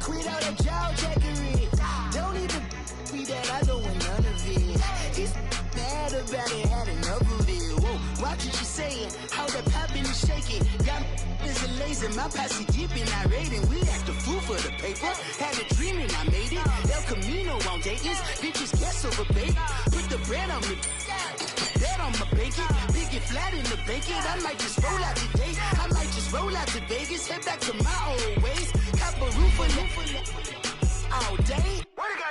quit all that jaw jackery. Don't even be that, I don't want none of it. He's mad about it, had enough of it. Whoa, watch what you saying, how that poppin' and shaking. Got is a lazy, my posse deep and irate, and we act a fool for the paper. Had a dream and I made it. El Camino on Dayton's, bitches guess over bait. Put the bread on me, bet on my bacon. Big it flat in the bacon. I might just roll out today. I might just roll out to Vegas, head back to my old ways. Cop a roof all day.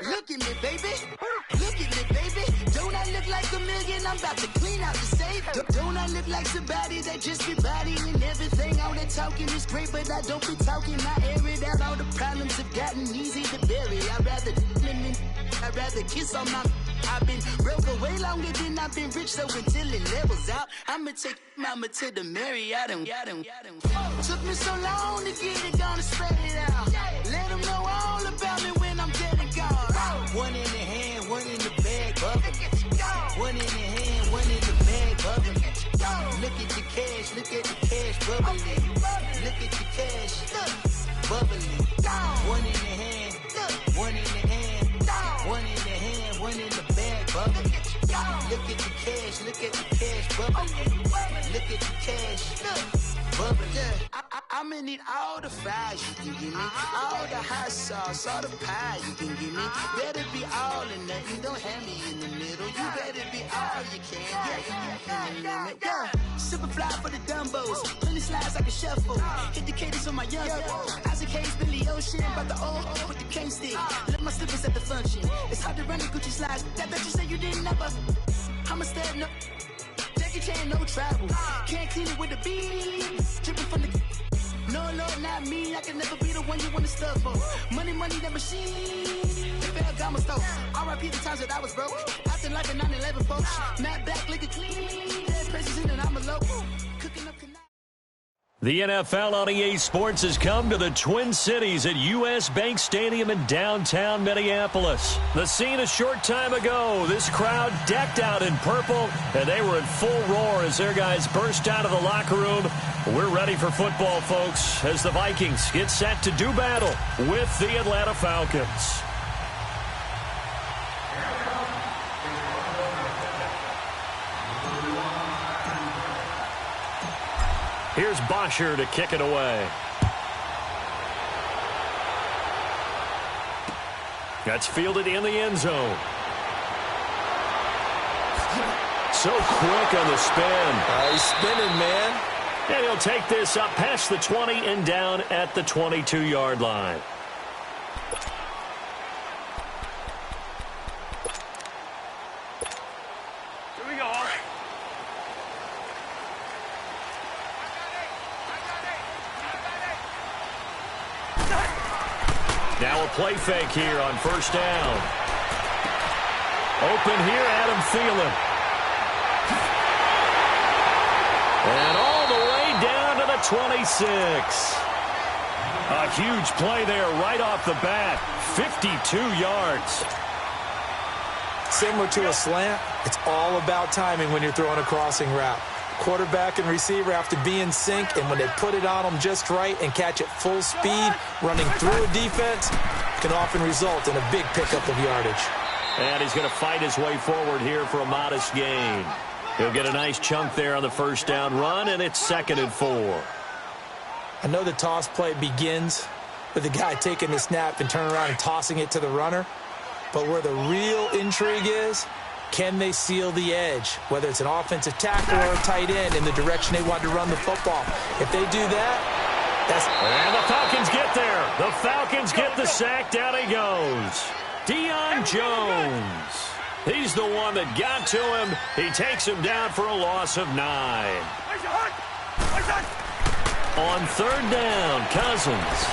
Look at me, baby. Look at me, baby. Don't I look like a million? I'm about to clean out the safe. Don't I look like somebody that just be bodying everything? All that talking is great, but I don't be talking. I air it out. All the problems have gotten easy to bury. I'd rather kiss on my. I've been broke for way longer than I've been rich, so until it levels out, I'ma take mama to the Marriott and took me so long to get it, gonna spread it out. Let them know all about me when I'm dead and gone. One in the hand, one in the bag, bubbling. One in the hand, one in the bag, bubbling. Look at the cash, look at the cash bubbling. Look at the cash, bubbling. One in the hand, one in the hand, one in the hand, one in the bag, bubbling. Look at the cash, look at the cash bubbling. Look at the cash, bubbling. I'ma need all the fries you can give me, all the hot sauce, all the pie you can give me. Better be all or nothing, don't have me in the middle. You better be all you can. Yeah. Super fly for the Dumbos, plenty slides like a shuffle. Hit the cadence on my young Isaac Hayes, Billy Ocean, about the old with the cane stick. Left my slippers at the function. It's hard to run the Gucci slides. That bet you say you didn't never. I'ma stand no. Jackie Chan, no travel. Can't clean it with the beat. Dripping from the. No, Lord, not me. I can never be the one you want to stuff for. Money, that machine. Ferragamo stove. R.I.P. the times that I was broke. Acting like a 9/11 folks. Matt back, liquor clean. Dead president and I'm a local. Cooking up. The NFL on EA Sports has come to the Twin Cities at U.S. Bank Stadium in downtown Minneapolis. The scene a short time ago, this crowd decked out in purple, and they were in full roar as their guys burst out of the locker room. We're ready for football, folks, as the Vikings get set to do battle with the Atlanta Falcons. Here's Bosher to kick it away. That's fielded in the end zone. So quick on the spin. He's spinning, man. And he'll take this up past the 20 and down at the 22-yard line. Now a play fake here on first down. Open here, Adam Thielen. And all the way down to the 26. A huge play there right off the bat. 52 yards. Similar to a slant, it's all about timing when you're throwing a crossing route. Quarterback and receiver have to be in sync, and when they put it on them just right and catch it full speed, running through a defense can often result in a big pickup of yardage. And he's going to fight his way forward here for a modest gain. He'll get a nice chunk there on the first down run, and it's 2nd and 4. I know the toss play begins with the guy taking the snap and turning around and tossing it to the runner, but where the real intrigue is, can they seal the edge, whether it's an offensive tackle or a tight end in the direction they want to run the football? If they do that, that's... And the Falcons get there. The Falcons get the sack. Down he goes. Deion Jones. He's the one that got to him. He takes him down for a loss of 9. On third down, Cousins.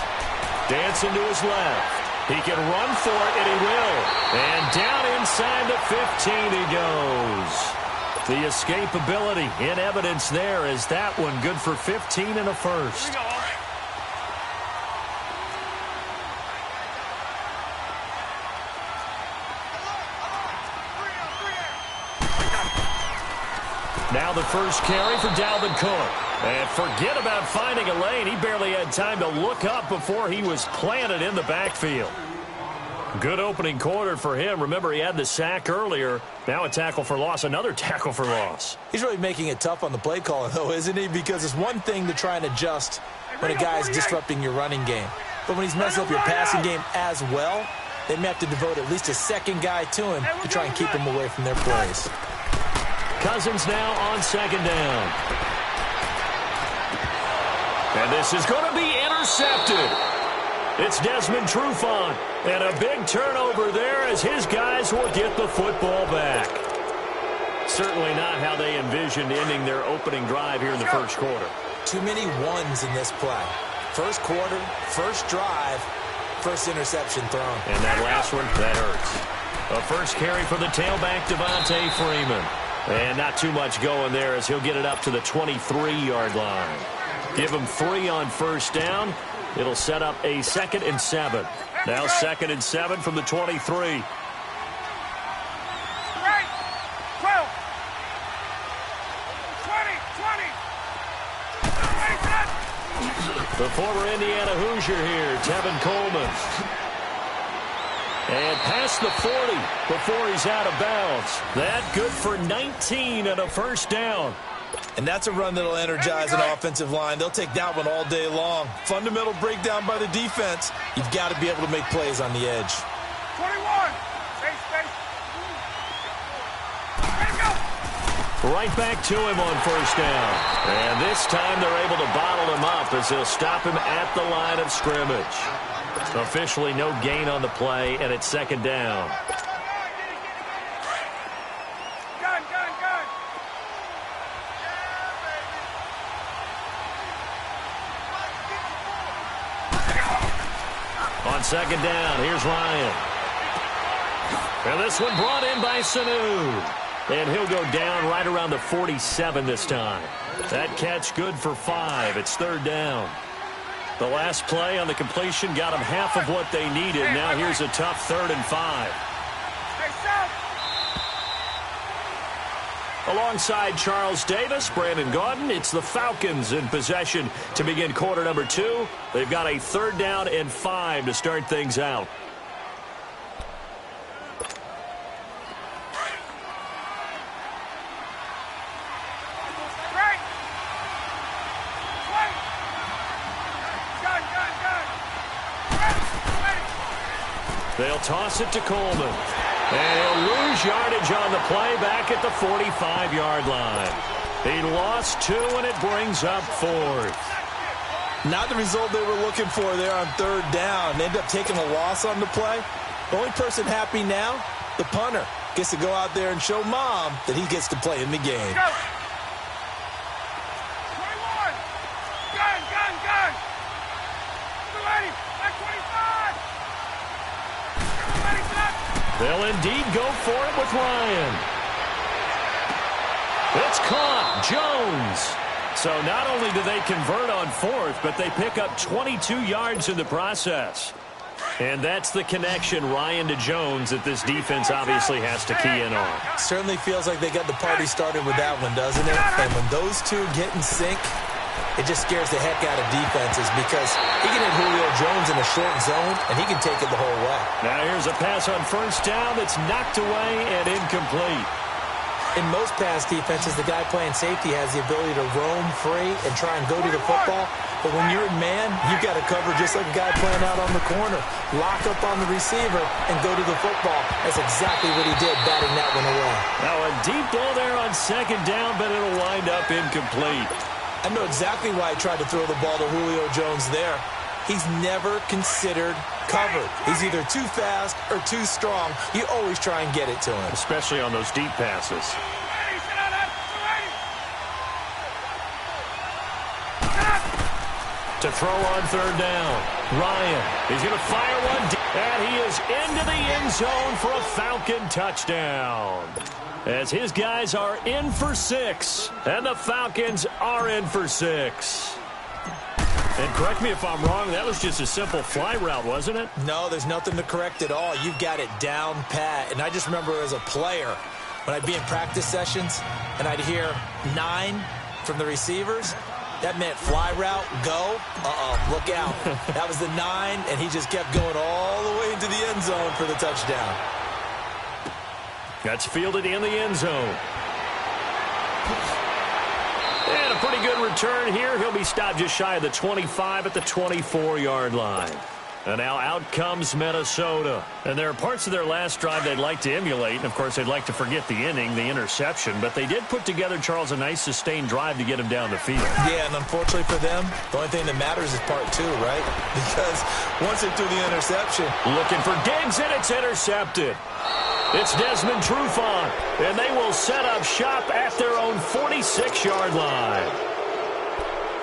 Dancing to his left. He can run for it, and he will. And down inside the 15 he goes. The escapability in evidence there as that one good for 15 and a first. Now the first carry for Dalvin Cook. And forget about finding a lane. He barely had time to look up before he was planted in the backfield. Good opening quarter for him. Remember, he had the sack earlier. Now a tackle for loss, another tackle for loss. He's really making it tough on the play caller, though, isn't he? Because it's one thing to try and adjust when a guy's disrupting your running game. But when he's messing up your passing game as well, they may have to devote at least a second guy to him to try and keep him away from their plays. Cousins now on second down. And this is going to be intercepted. It's Desmond Trufant. And a big turnover there as his guys will get the football back. Certainly not how they envisioned ending their opening drive here in the first quarter. Too many ones in this play. First quarter, first drive, first interception thrown. And that last one, that hurts. A first carry for the tailback, Devontae Freeman. And not too much going there as he'll get it up to the 23-yard line. Give him 3 on first down. It'll set up a 2nd and 7. Now 2nd and 7 from the 23. Right. 12. 20. The former Indiana Hoosier here, Tevin Coleman. And past the 40 before he's out of bounds. That good for 19 and a first down. And that's a run that'll energize an offensive line. They'll take that one all day long. Fundamental breakdown by the defense. You've got to be able to make plays on the edge. 21. Space. Let's go. Right back to him on first down. And this time they're able to bottle him up as they'll stop him at the line of scrimmage. Officially no gain on the play, and it's 2nd down. Gun. On 2nd down, here's Ryan. And this one brought in by Sanu. And he'll go down right around the 47 this time. That catch good for 5. It's 3rd down. The last play on the completion got them half of what they needed. Now here's a tough 3rd and 5. Alongside Charles Davis, Brandon Gaudin, it's the Falcons in possession to begin quarter number 2. They've got a 3rd down and 5 to start things out. They'll toss it to Coleman. And he'll lose yardage on the play back at the 45-yard line. He lost 2, and it brings up 4th. Not the result they were looking for there on 3rd down. They end up taking a loss on the play. The only person happy now, the punter, gets to go out there and show Mom that he gets to play in the game. Go. 21. Gun. 280. Back 25. They'll indeed go for it with Ryan. It's caught. Jones. So not only do they convert on 4th, but they pick up 22 yards in the process. And that's the connection, Ryan to Jones, that this defense obviously has to key in on. Certainly feels like they got the party started with that one, doesn't it? And when those two get in sync, it just scares the heck out of defenses because he can hit Julio Jones in a short zone, and he can take it the whole way. Now here's a pass on first down that's knocked away and incomplete. In most pass defenses, the guy playing safety has the ability to roam free and try and go to the football. But when you're in man, you've got to cover just like a guy playing out on the corner. Lock up on the receiver and go to the football. That's exactly what he did, batting that one away. Now a deep ball there on 2nd down, but it'll wind up incomplete. I know exactly why he tried to throw the ball to Julio Jones there. He's never considered covered. He's either too fast or too strong. You always try and get it to him. Especially on those deep passes. To throw on 3rd down. Ryan, he's going to fire one deep. And he is into the end zone for a Falcon touchdown. As his guys are in for 6. And the Falcons are in for 6. And correct me if I'm wrong, that was just a simple fly route, wasn't it? No, there's nothing to correct at all. You've got it down pat. And I just remember as a player, when I'd be in practice sessions and I'd hear 9 from the receivers, That meant fly route, go. Look out. That was the 9, and he just kept going all the way into the end zone for the touchdown. That's fielded in the end zone. And a pretty good return here. He'll be stopped just shy of the 25 at the 24-yard line. And now out comes Minnesota. And there are parts of their last drive they'd like to emulate. And, of course, they'd like to forget the inning, the interception. But they did put together, Charles, a nice sustained drive to get him down the field. Yeah, and unfortunately for them, the only thing that matters is part 2, right? Because once they threw the interception. Looking for Diggs, and it's intercepted. It's Desmond Trufant, and they will set up shop at their own 46-yard line.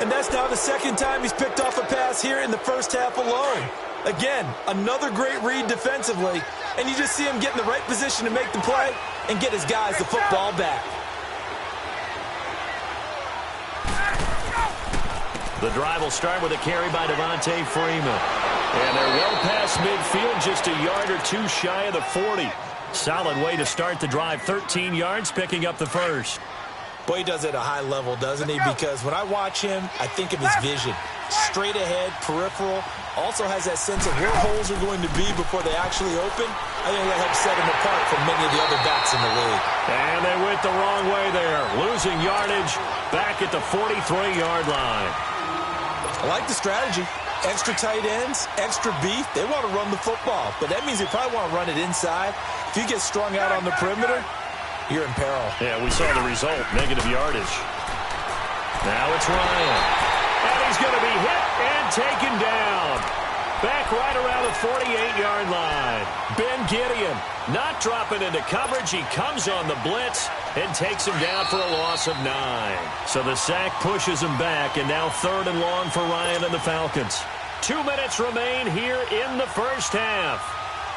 And that's now the second time he's picked off a pass here in the first half alone. Again, another great read defensively, and you just see him get in the right position to make the play and get his guys the football back. The drive will start with a carry by Devontae Freeman. And they're well past midfield, just a yard or two shy of the 40. Solid way to start the drive, 13 yards, picking up the first. Boy, he does it at a high level, doesn't he? Because when I watch him, I think of his vision. Straight ahead, peripheral, also has that sense of where holes are going to be before they actually open. I think that helps set him apart from many of the other backs in the league. And they went the wrong way there, losing yardage back at the 43-yard line. I like the strategy. Extra tight ends, extra beef. They want to run the football, but that means they probably want to run it inside. If you get strung out on the perimeter, you're in peril. Yeah, we saw the result, negative yardage. Now it's Ryan. And he's going to be hit and taken down. Back right around the 48-yard line. Ben Gideon not dropping into coverage. He comes on the blitz and takes him down for a loss of 9. So the sack pushes him back, and now 3rd and long for Ryan and the Falcons. 2 minutes remain here in the first half.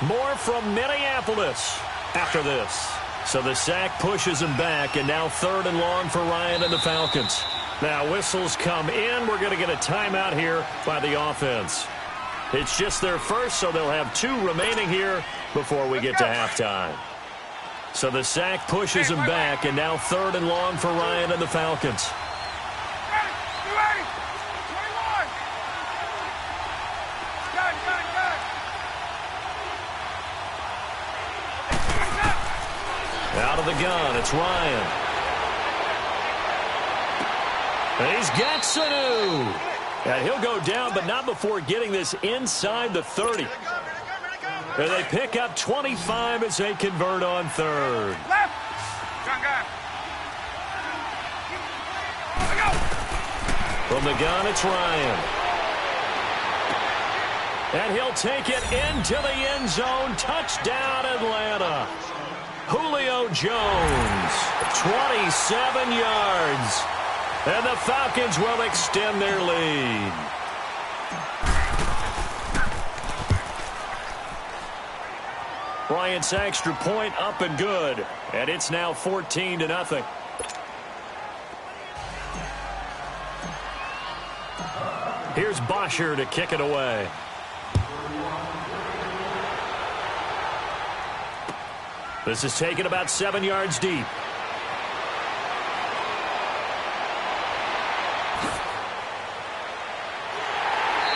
More from Minneapolis after this. So the sack pushes him back, and now 3rd and long for Ryan and the Falcons. Now whistles come in. We're going to get a timeout here by the offense. It's just their first, so they'll have 2 remaining here before we get to halftime. So the sack pushes him back, and now 3rd and long for Ryan and the Falcons. Out of the gun, it's Ryan. And he's got Sanu. And he'll go down, but not before getting this inside the 30. And they pick up 25 as they convert on 3rd. From the gun, it's Ryan. And he'll take it into the end zone. Touchdown, Atlanta. Julio Jones, 27 yards. And the Falcons will extend their lead. Bryant's extra point up and good. And it's now 14-0. Here's Bosher to kick it away. This is taken about 7 yards deep.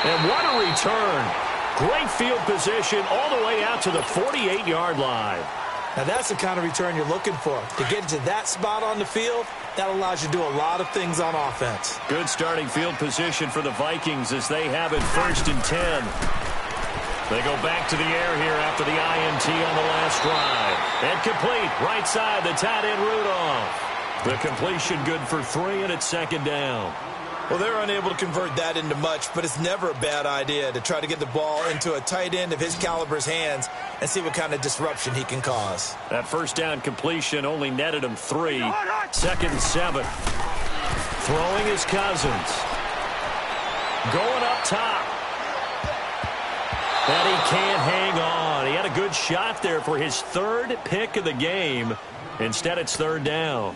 And what a return. Great field position all the way out to the 48-yard line. Now that's the kind of return you're looking for. To get to that spot on the field, that allows you to do a lot of things on offense. Good starting field position for the Vikings as they have it 1st and 10. They go back to the air here after the INT on the last drive. And complete, right side, the tight end Rudolph. The completion good for 3, and it's 2nd down. Well, they're unable to convert that into much, but it's never a bad idea to try to get the ball into a tight end of his caliber's hands and see what kind of disruption he can cause. That 1st down completion only netted him 3. 2nd and 7. Throwing his Cousins. Going up top. And he can't hang on. He had a good shot there for his 3rd pick of the game. Instead, it's 3rd down.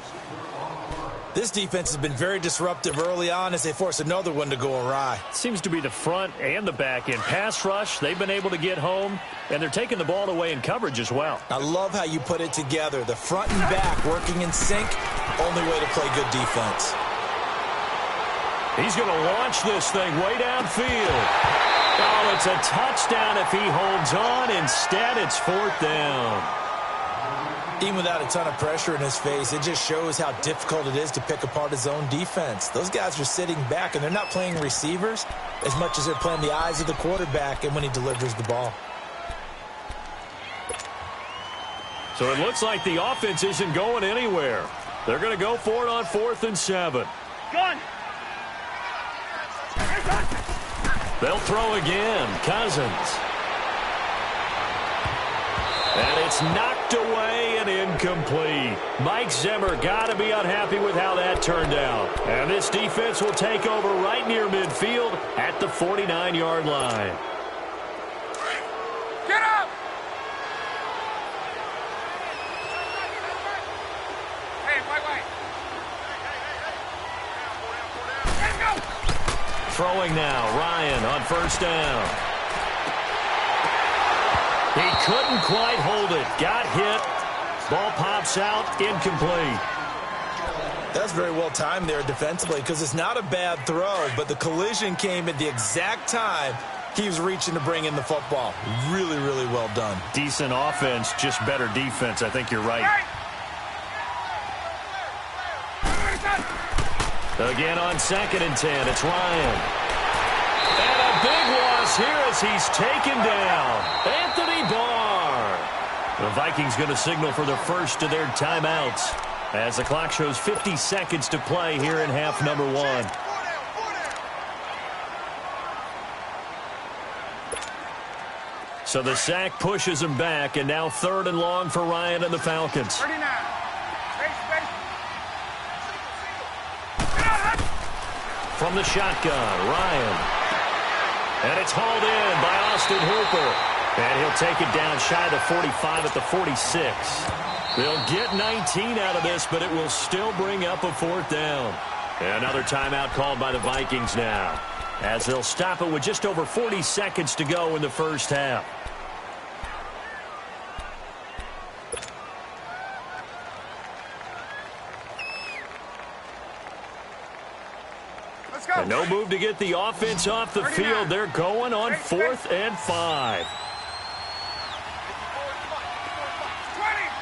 This defense has been very disruptive early on as they force another one to go awry. Seems to be the front and the back end. Pass rush, they've been able to get home, and they're taking the ball away in coverage as well. I love how you put it together. The front and back working in sync, only way to play good defense. He's going to launch this thing way downfield. Oh, it's a touchdown if he holds on. Instead, it's 4th down. Even without a ton of pressure in his face, it just shows how difficult it is to pick apart his own defense. Those guys are sitting back, and they're not playing receivers as much as they're playing the eyes of the quarterback and when he delivers the ball. So it looks like the offense isn't going anywhere. They're going to go for it on 4th and 7. Gun. They'll throw again. Cousins. And it's knocked away and incomplete. Mike Zimmer got to be unhappy with how that turned out. And this defense will take over right near midfield at the 49-yard line. Get up! Hey, wait. Let's go! Throwing now, Ryan on 1st down. He couldn't quite hold it. Got hit. Ball pops out. Incomplete. That's very well timed there defensively because it's not a bad throw, but the collision came at the exact time he was reaching to bring in the football. Really, really well done. Decent offense, just better defense. I think you're right. Again on 2nd and 10. It's Ryan. And a big loss here as he's taken down. Anthony Barr. The Vikings going to signal for the first of their timeouts as the clock shows 50 seconds to play here in half number 1. So the sack pushes him back, and now 3rd and long for Ryan and the Falcons. 39. Space. From the shotgun, Ryan. And it's hauled in by Austin Hooper. And he'll take it down shy of the 45 at the 46. They'll get 19 out of this, but it will still bring up a 4th down. And another timeout called by the Vikings now, as they'll stop it with just over 40 seconds to go in the first half. Let's go. And no move to get the offense off the field. They're going on 4th and 5.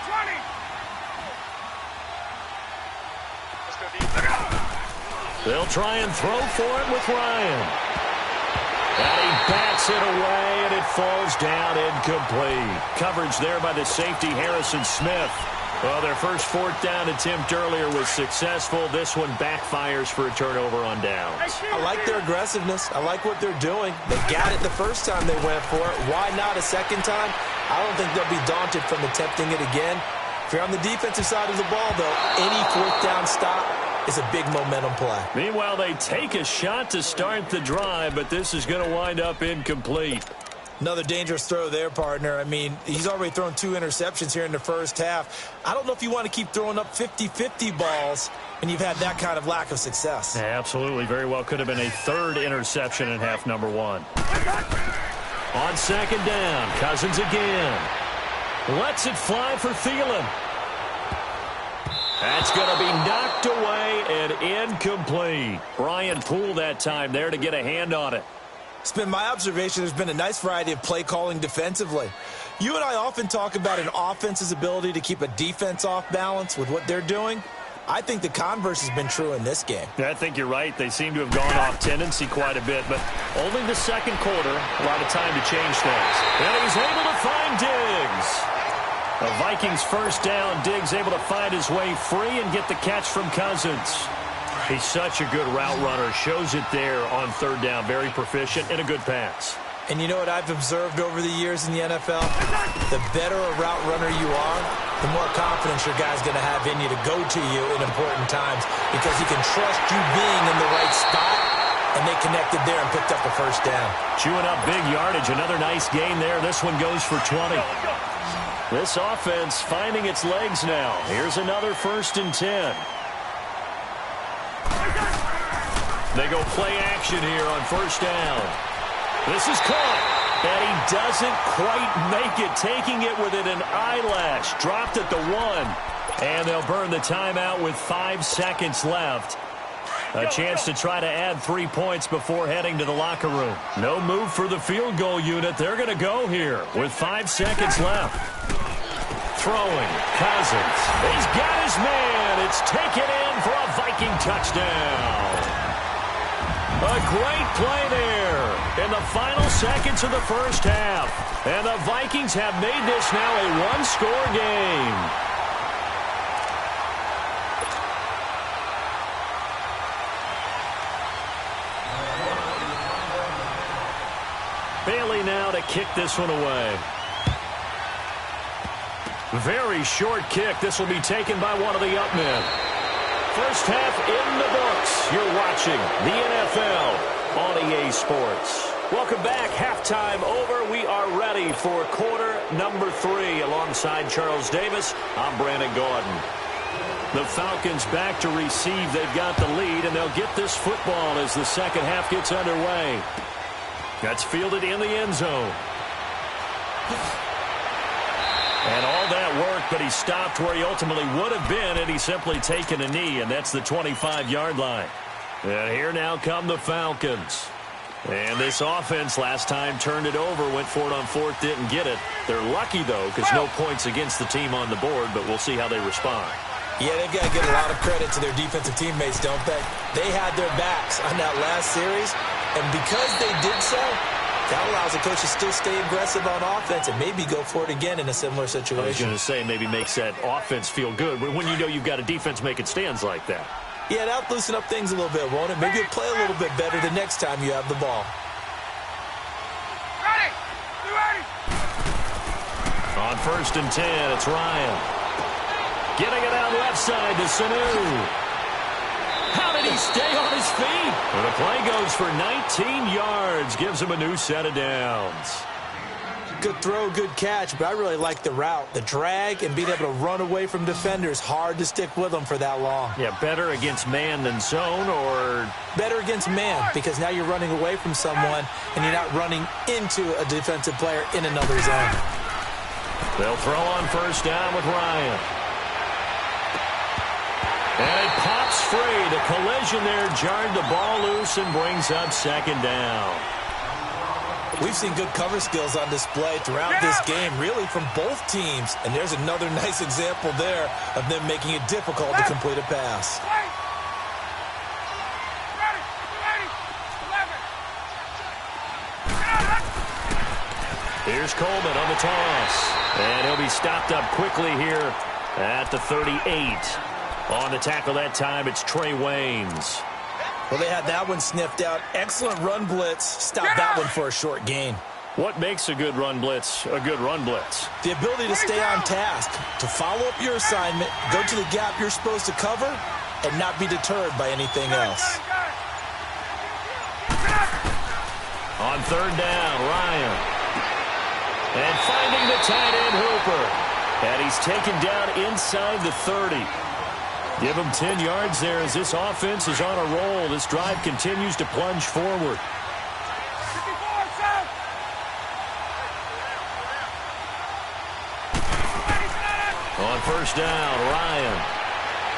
20. They'll try and throw for it with Ryan. And he bats it away, and it falls down incomplete. Coverage there by the safety, Harrison Smith. Well, their first 4th down attempt earlier was successful. This one backfires for a turnover on downs. I like their aggressiveness. I like what they're doing. They got it the first time they went for it. Why not a second time? I don't think they'll be daunted from attempting it again. If you're on the defensive side of the ball, though, any 4th down stop is a big momentum play. Meanwhile, they take a shot to start the drive, but this is going to wind up incomplete. Another dangerous throw there, partner. I mean, he's already thrown 2 interceptions here in the first half. I don't know if you want to keep throwing up 50-50 balls when you've had that kind of lack of success. Yeah, absolutely. Very well could have been a 3rd interception in half number 1. On 2nd down, Cousins again. Lets it fly for Thielen. That's going to be knocked away and incomplete. Ryan Poole that time there to get a hand on it. It's been my observation there's been a nice variety of play calling defensively. You and I often talk about an offense's ability to keep a defense off balance with what they're doing. I think the converse has been true in this game. I think you're right. They seem to have gone off tendency quite a bit, but only the second quarter, a lot of time to change things. And he's able to find Diggs. The Vikings first down. Diggs able to find his way free and get the catch from Cousins. He's such a good route runner. Shows it there on 3rd down. Very proficient and a good pass. And you know what I've observed over the years in the NFL? The better a route runner you are, the more confidence your guy's going to have in you to go to you in important times because he can trust you being in the right spot, and they connected there and picked up a first down. Chewing up big yardage. Another nice gain there. This one goes for 20. This offense finding its legs now. Here's another 1st and 10. They go play action here on 1st down. This is caught, and he doesn't quite make it, taking it within an eyelash. Dropped at the 1, and they'll burn the timeout with 5 seconds left. A chance to try to add 3 points before heading to the locker room. No move for the field goal unit. They're going to go here with 5 seconds left. Throwing, Cousins. He's got his man. It's taken in for a Viking touchdown. A great play there in the final seconds of the first half. And the Vikings have made this now a one-score game. Bailey now to kick this one away. Very short kick. This will be taken by one of the up men. First half in the books. You're watching the NFL on EA Sports. Welcome back. Halftime over. We are ready for quarter number 3. Alongside Charles Davis, I'm Brandon Gordon. The Falcons back to receive. They've got the lead, and they'll get this football as the second half gets underway. That's fielded in the end zone. And all that work, but he stopped where he ultimately would have been had he simply taken a knee, and that's the 25-yard line. And here now come the Falcons. And this offense last time turned it over, went for it on fourth, didn't get it. They're lucky, though, because no points against the team on the board, but we'll see how they respond. Yeah, they've got to give a lot of credit to their defensive teammates, don't they? They had their backs on that last series, and because they did so, that allows the coach to still stay aggressive on offense and maybe go for it again in a similar situation. I was going to say maybe makes that offense feel good, but when you know you've got a defense making stands like that. Yeah, that'll loosen up things a little bit, won't it? Maybe you'll play a little bit better the next time you have the ball. Ready! You ready? On 1st and 10, it's Ryan. Getting it out left side to Sanu. How did he stay on his feet? Well, the play goes for 19 yards. Gives him a new set of downs. Good throw, good catch, but I really like the route. The drag and being able to run away from defenders. Hard to stick with them for that long. Yeah, better against man than zone, or? Better against man, because now you're running away from someone and you're not running into a defensive player in another zone. They'll throw on 1st down with Ryan. And it pops free. The collision there jarred the ball loose and brings up 2nd down. We've seen good cover skills on display throughout this game, really from both teams. And there's another nice example there of them making it difficult to complete a pass. Here's Coleman on the toss. And he'll be stopped up quickly here at the 38. On the tackle that time, it's Trey Waynes. Well, they had that one sniffed out. Excellent run blitz. Stopped that one for a short gain. What makes a good run blitz a good run blitz? The ability to stay on task, to follow up your assignment, go to the gap you're supposed to cover, and not be deterred by anything else. On 3rd down, Ryan. And finding the tight end, Hooper. And he's taken down inside the 30. Give him 10 yards there as this offense is on a roll. This drive continues to plunge forward. On 1st down, Ryan.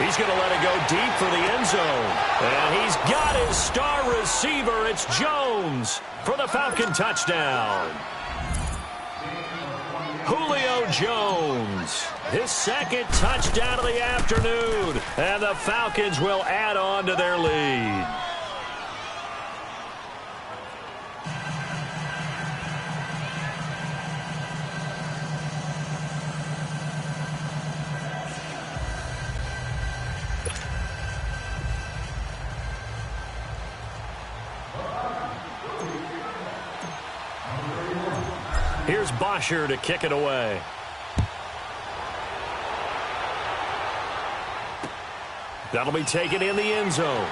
He's going to let it go deep for the end zone. And he's got his star receiver. It's Jones for the Falcon touchdown. Julio Jones, his 2nd touchdown of the afternoon, and the Falcons will add on to their lead. Here's Bosher to kick it away. That'll be taken in the end zone.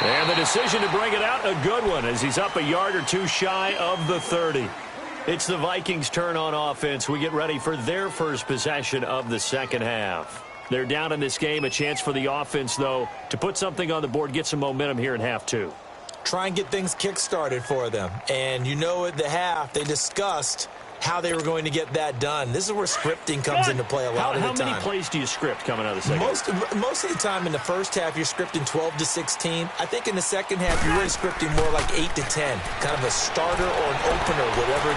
And the decision to bring it out, a good one, as he's up a yard or two shy of the 30. It's the Vikings' turn on offense. We get ready for their first possession of the second half. They're down in this game. A chance for the offense, though, to put something on the board, get some momentum here in half 2. Try and get things kick-started for them. And you know at the half, they discussed how they were going to get that done. This is where scripting comes into play a lot of the time. How many plays do you script coming out of the second half? Most of the time in the first half, you're scripting 12 to 16. I think in the second half, you're really scripting more like 8 to 10, kind of a starter or an opener, whatever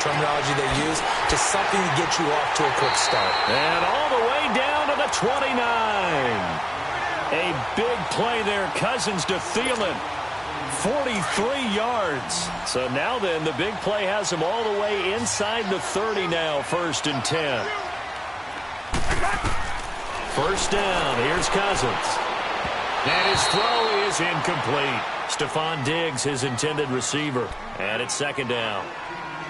terminology they use, just something to get you off to a quick start. And all the way down to the 29. A big play there, Cousins to Thielen. 43 yards. So now then, the big play has him all the way inside the 30 now, 1st and 10. First down, here's Cousins. And his throw is incomplete. Stephon Diggs, his intended receiver. And it's 2nd down.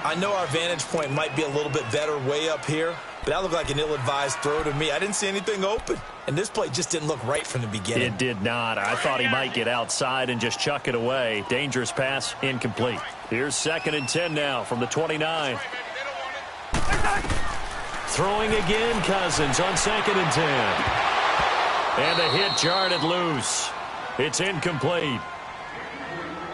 I know our vantage point might be a little bit better way up here, but that looked like an ill-advised throw to me. I didn't see anything open, and this play just didn't look right from the beginning. It did not. I thought he might get outside and just chuck it away. Dangerous pass, incomplete. Here's 2nd and 10 now from the 29. Throwing again, Cousins on 2nd and 10. And a hit jarred loose. It's incomplete.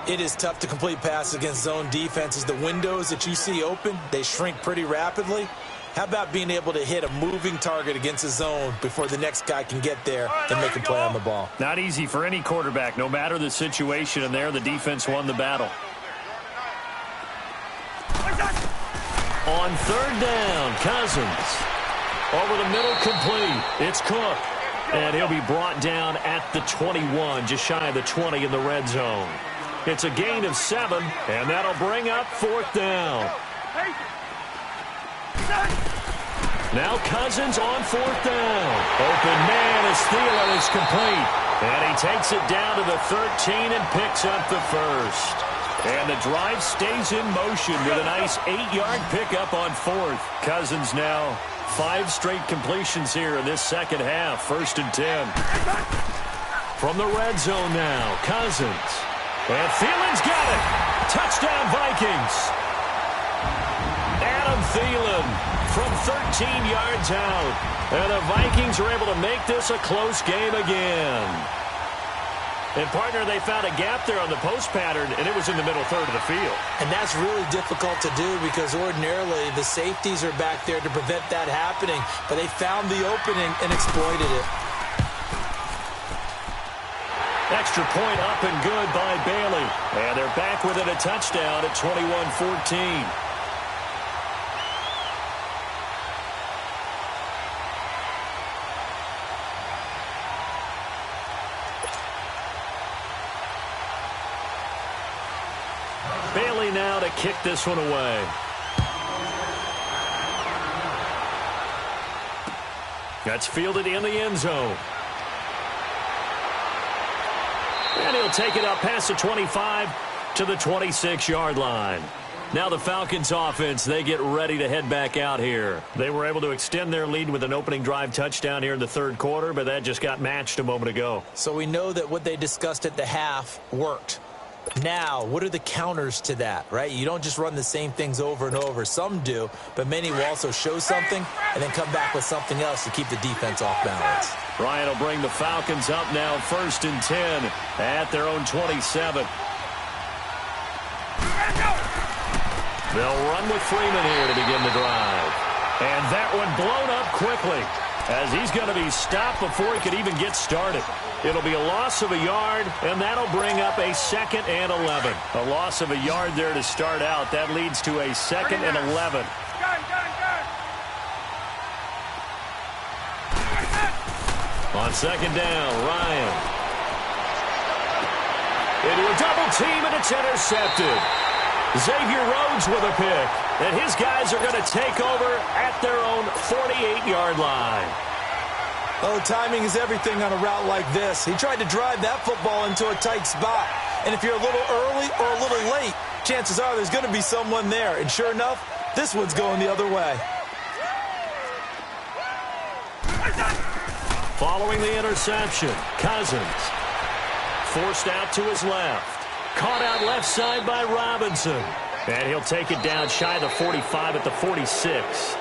It is tough to complete passes against zone defenses. The windows that you see open, they shrink pretty rapidly. How about being able to hit a moving target against a zone before the next guy can get there and make a play on the ball? Not easy for any quarterback, no matter the situation, and there the defense won the battle. On 3rd down, Cousins. Over the middle, complete. It's Cook. And he'll be brought down at the 21, just shy of the 20 in the red zone. It's a gain of 7, and that'll bring up 4th down. Now Cousins on 4th down. Open man as Thielen is complete. And he takes it down to the 13 and picks up the 1st. And the drive stays in motion with a nice 8-yard pickup on 4th. Cousins now 5 straight completions here in this second half. 1st and 10. From the red zone now, Cousins. And Thielen's got it. Touchdown, Vikings. Adam Thielen from 13 yards out. And the Vikings are able to make this a close game again. And, partner, they found a gap there on the post pattern, and it was in the middle third of the field. And that's really difficult to do because ordinarily the safeties are back there to prevent that happening. But they found the opening and exploited it. Extra point up and good by Bailey. And they're back within a touchdown at 21-14. Bailey now to kick this one away. That's fielded in the end zone. And he'll take it up past the 25 to the 26-yard line. Now the Falcons offense, they get ready to head back out here. They were able to extend their lead with an opening drive touchdown here in the 3rd quarter, but that just got matched a moment ago. So we know that what they discussed at the half worked. Now, what are the counters to that, right? You don't just run the same things over and over. Some do, but many will also show something and then come back with something else to keep the defense off balance. Ryan will bring the Falcons up now 1st and 10 at their own 27. They'll run with Freeman here to begin the drive. And that one blown up quickly as he's going to be stopped before he could even get started. It'll be a loss of a yard, and that'll bring up a 2nd and 11. A loss of a yard there to start out. That leads to a 2nd and 11. On 2nd down, Ryan. Into a double team, and it's intercepted. Xavier Rhodes with a pick, and his guys are going to take over at their own 48-yard line. Well, timing is everything on a route like this. He tried to drive that football into a tight spot. And if you're a little early or a little late, chances are there's going to be someone there. And sure enough, this one's going the other way. Following the interception, Cousins forced out to his left. Caught out left side by Robinson. And he'll take it down shy of the 45 at the 46.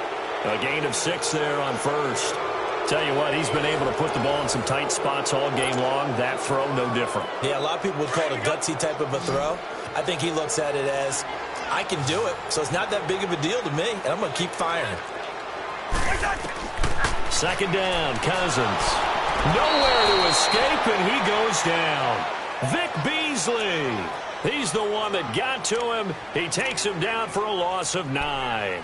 A gain of 6 there on 1st. Tell you what, he's been able to put the ball in some tight spots all game long. That throw, no different. Yeah, a lot of people would call it a gutsy type of a throw. I think he looks at it as I can do it, so it's not that big of a deal to me, and I'm going to keep firing. Second down, Cousins. Nowhere to escape, and he goes down. Vic Beasley. He's the one that got to him. He takes him down for a loss of 9.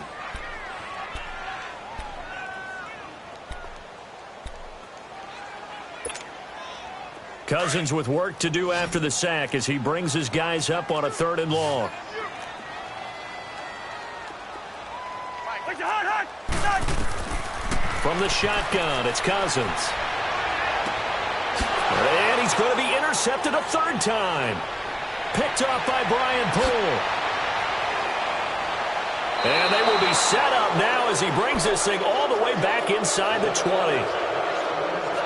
Cousins with work to do after the sack as he brings his guys up on a 3rd and long. From the shotgun, it's Cousins. And he's going to be intercepted a 3rd time. Picked off by Brian Poole. And they will be set up now as he brings this thing all the way back inside the 20.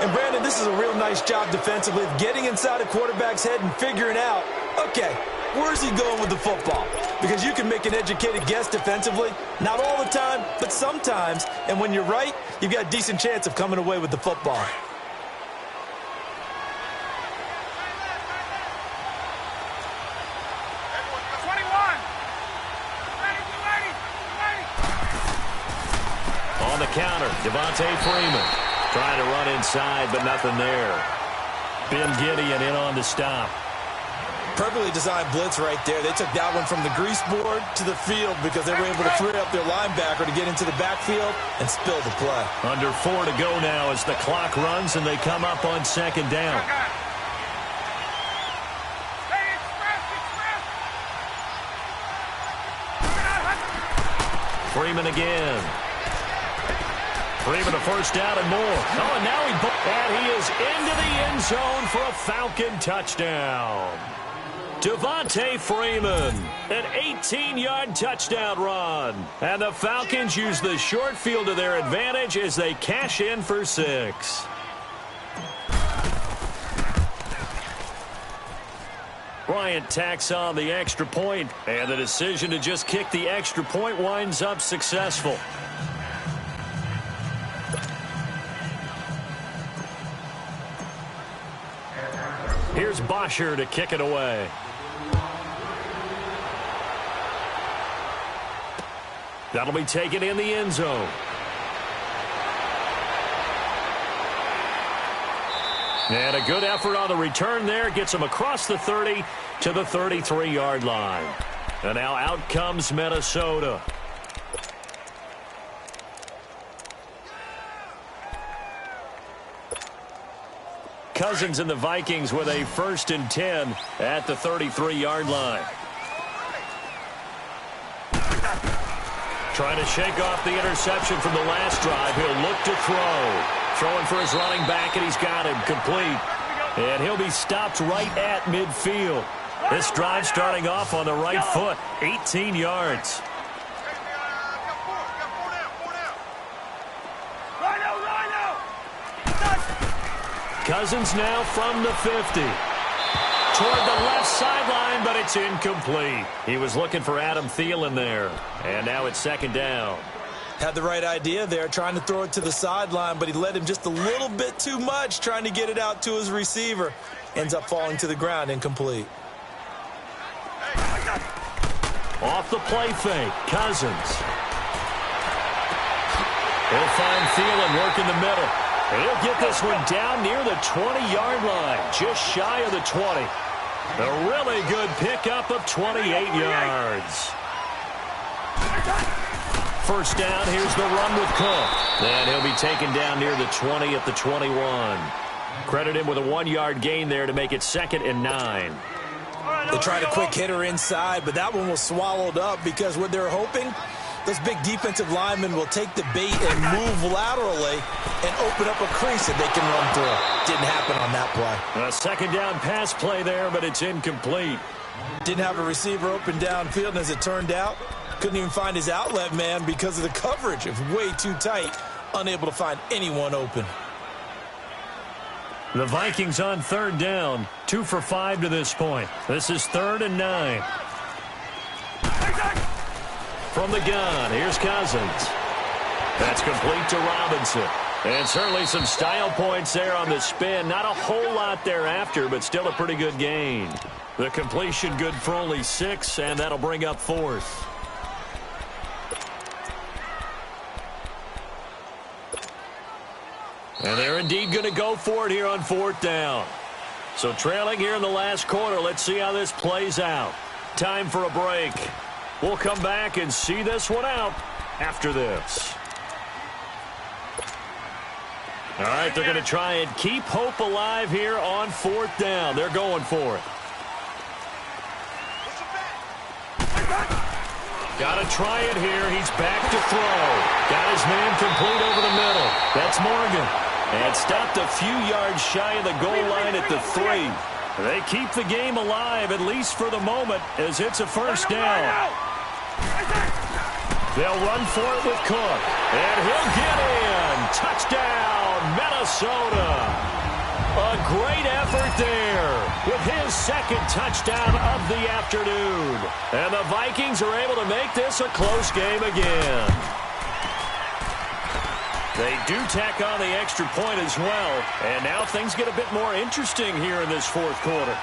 And, Brandon, this is a real nice job defensively of getting inside a quarterback's head and figuring out, okay, where's he going with the football? Because you can make an educated guess defensively. Not all the time, but sometimes. And when you're right, you've got a decent chance of coming away with the football. On the counter, Devontae Freeman. Trying to run inside, but nothing there. Ben Gideon in on the stop. Perfectly designed blitz right there. They took that one from the grease board to the field because they were able to free up their linebacker to get into the backfield and spill the play. Under 4 to go now as the clock runs and they come up on 2nd down. Freeman again. Freeman a 1st down and more. Oh, and now he is into the end zone for a Falcon touchdown. Devontae Freeman, an 18-yard touchdown run. And the Falcons use the short field to their advantage as they cash in for 6. Bryant tacks on the extra point, and the decision to just kick the extra point winds up successful. Here's Bosher to kick it away. That'll be taken in the end zone. And a good effort on the return there. Gets him across the 30 to the 33-yard line. And now out comes Minnesota. Cousins and the Vikings with a 1st and 10 at the 33-yard line. Trying to shake off the interception from the last drive. He'll look to throw. Throwing for his running back, and he's got him complete. And he'll be stopped right at midfield. This drive starting off on the right foot. 18 yards. Cousins now from the 50. Toward the left sideline, but it's incomplete. He was looking for Adam Thielen there. And now it's 2nd down. Had the right idea there, trying to throw it to the sideline, but he led him just a little bit too much, trying to get it out to his receiver. Ends up falling to the ground, incomplete. Off the play fake, Cousins. He'll find Thielen working the middle. He'll get this one down near the 20-yard line, just shy of the 20. A really good pickup of 28 yards. 1st down, here's the run with Cook. And he'll be taken down near the 20 at the 21. Credit him with a 1-yard gain there to make it 2nd and 9. They tried a quick hitter inside, but that one was swallowed up because what they're hoping, those big defensive linemen will take the bait and move laterally and open up a crease that they can run through. Didn't happen on that play. A 2nd down pass play there, but it's incomplete. Didn't have a receiver open downfield, and as it turned out, couldn't even find his outlet man because of the coverage. It was way too tight, unable to find anyone open. The Vikings on 3rd down, 2 for 5 to this point. This is 3rd and 9. From the gun, here's Cousins. That's complete to Robinson. And certainly some style points there on the spin. Not a whole lot thereafter, but still a pretty good gain. The completion good for only 6, and that'll bring up 4th. And they're indeed going to go for it here on 4th down. So trailing here in the last quarter. Let's see how this plays out. Time for a break. We'll come back and see this one out after this. All right, they're going to try and keep hope alive here on 4th down. They're going for it. Got to try it here. He's back to throw. Got his man complete over the middle. That's Morgan. And stopped a few yards shy of the goal line at the 3. They keep the game alive, at least for the moment, as it's a first down. They'll run for it with Cook. And he'll get in. Touchdown, Minnesota. A great effort there with his second touchdown of the afternoon. And the Vikings are able to make this a close game again. They do tack on the extra point as well. And now things get a bit more interesting here in this 4th quarter.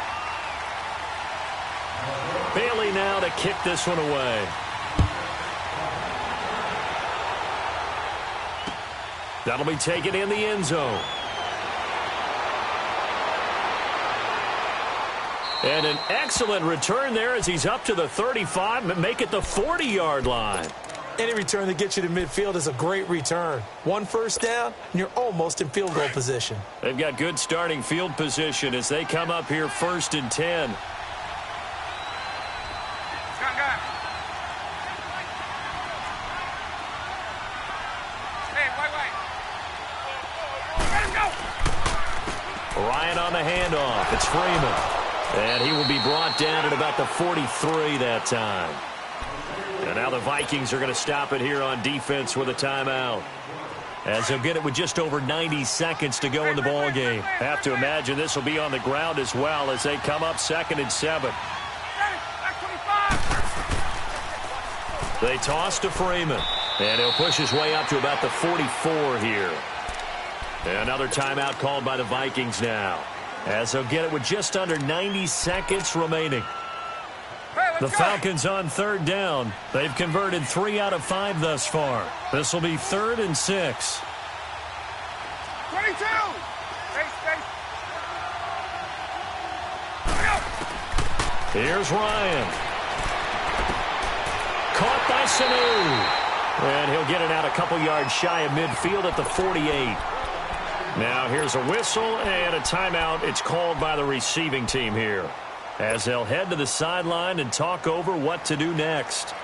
Bailey now to kick this one away. That'll be taken in the end zone. And an excellent return there as he's up to the 35 and make it the 40-yard line. Any return that gets you to midfield is a great return. 1 first down, and you're almost in field goal position. They've got good starting field position as they come up here 1st and 10. Ryan on the handoff. It's Freeman. And he will be brought down at about the 43 that time. And now the Vikings are going to stop it here on defense with a timeout. As they'll get it with just over 90 seconds to go in the ball game. Have to imagine this will be on the ground as well as they come up 2nd and 7. They toss to Freeman. And he'll push his way up to about the 44 here. Another timeout called by the Vikings now. As they'll get it with just under 90 seconds remaining. The Falcons on 3rd down. They've converted 3 out of 5 thus far. This will be 3rd and 6. 22. Here's Ryan. Caught by Sanu. And he'll get it out a couple yards shy of midfield at the 48. Now here's a whistle and a timeout. It's called by the receiving team here, as they'll head to the sideline and talk over what to do next.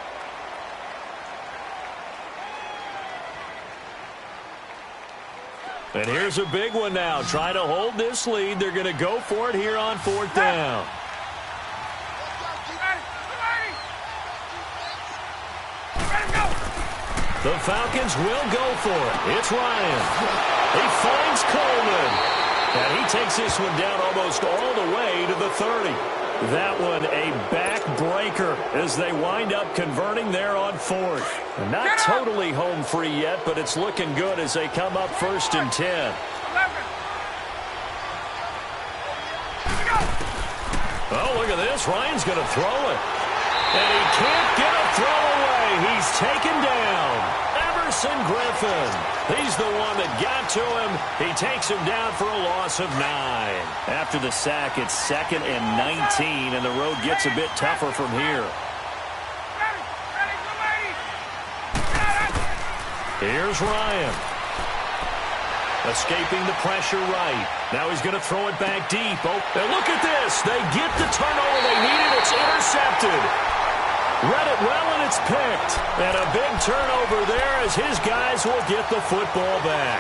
And here's a big one now. Try to hold this lead. They're going to go for it here on 4th down. The Falcons will go for it. It's Ryan. He finds Coleman. And he takes this one down almost all the way to the 30. That one a backbreaker as they wind up converting there on 4th. Not totally home free yet, but it's looking good as they come up 1st and 10. Oh, look at this. Ryan's going to throw it. And he can't get a throw away. He's taken down. Everson Griffin. He's the one that got to him. He takes him down for a loss of 9. After the sack, it's 2nd and 19, and the road gets a bit tougher from here. Here's Ryan. Escaping the pressure right. Now he's going to throw it back deep. Oh, and look at this. They get the turnover they needed. It's intercepted. Read it well, and it's picked. And a big turnover there as his guys will get the football back.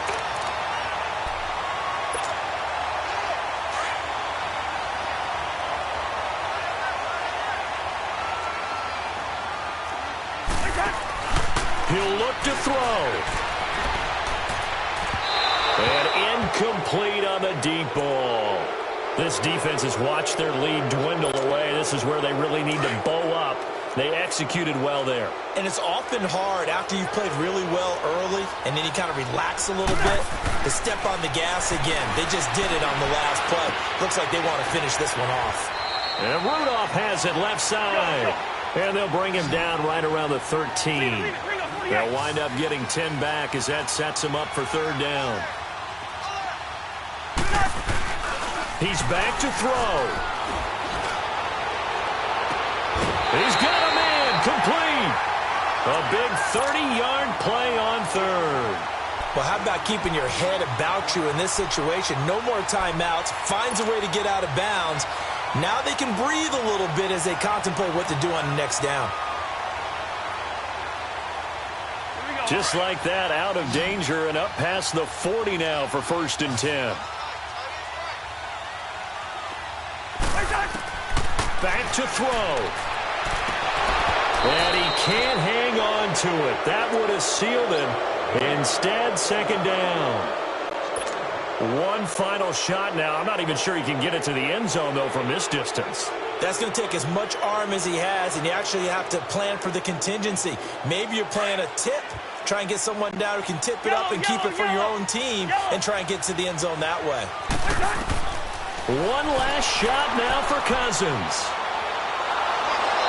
He'll look to throw. And incomplete on the deep ball. This defense has watched their lead dwindle away. This is where they really need to bow up. They executed well there. And it's often hard after you've played really well early and then you kind of relax a little bit to step on the gas again. They just did it on the last play. Looks like they want to finish this one off. And Rudolph has it left side. And they'll bring him down right around the 13. They'll wind up getting 10 back as that sets him up for third down. He's back to throw. He's got a man complete. A big 30-yard play on third. Well, how about keeping your head about you in this situation? No more timeouts. Finds a way to get out of bounds. Now they can breathe a little bit as they contemplate what to do on the next down. Just like that, out of danger and up past the 40 now for 1st and 10. Back to throw. And he can't hang on to it. That would have sealed it. Instead, second down. One final shot now. I'm not even sure he can get it to the end zone, though, from this distance. That's going to take as much arm as he has, and you actually have to plan for the contingency. Maybe you're playing a tip. Try and get someone down who can tip it up and keep it for your own team and try and get to the end zone that way. One last shot now for Cousins.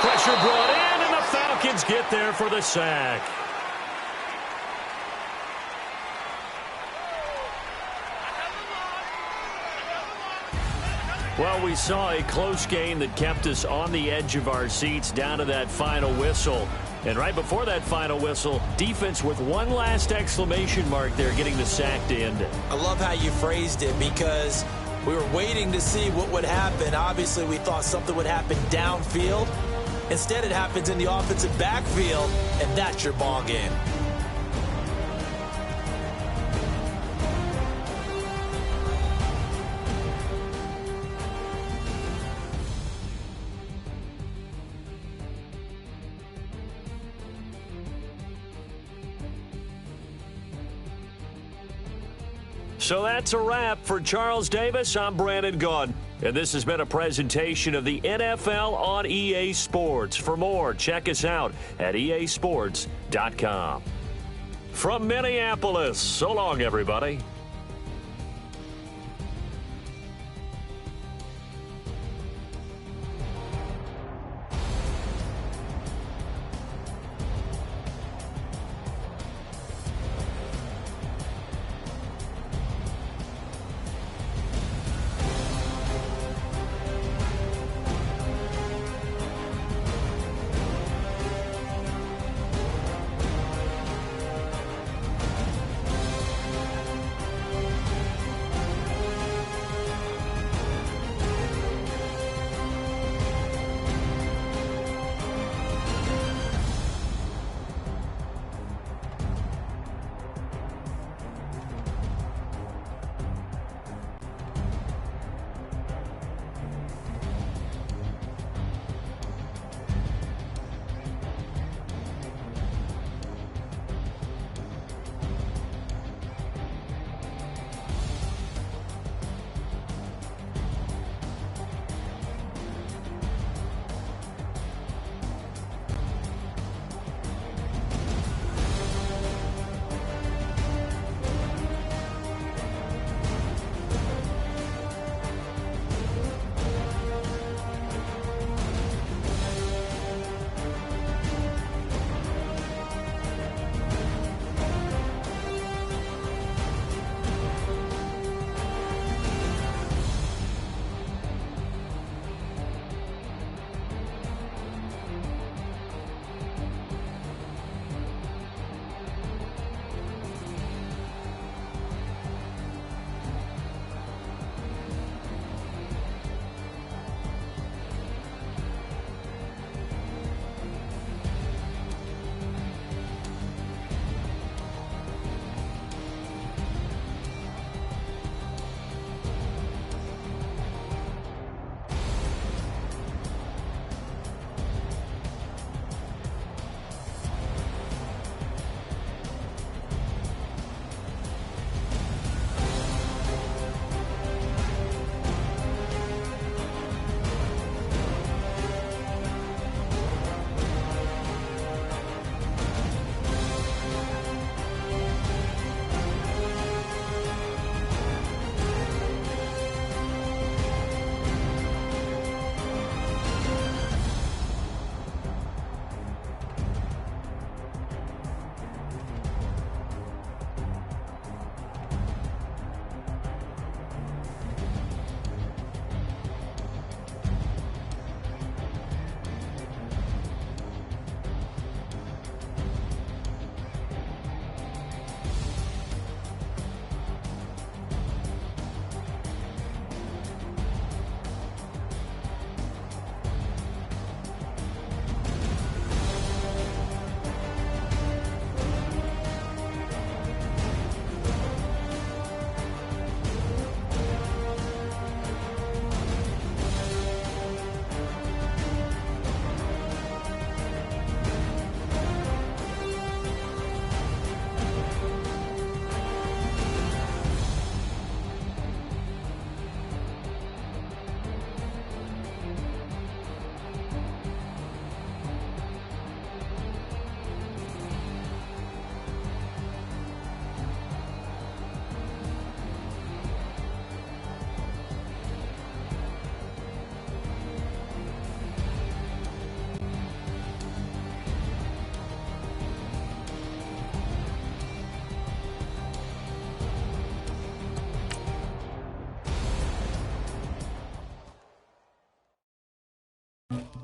Pressure brought in, and the Falcons get there for the sack. Well, we saw a close game that kept us on the edge of our seats down to that final whistle. And right before that final whistle, defense with one last exclamation mark there, getting the sack to end it. I love how you phrased it because we were waiting to see what would happen. Obviously, we thought something would happen downfield. Instead, it happens in the offensive backfield, and that's your ball game. So that's a wrap for Charles Davis. I'm Brandon Gaudin, and this has been a presentation of the NFL on EA Sports. For more, check us out at easports.com. From Minneapolis, so long, everybody. it.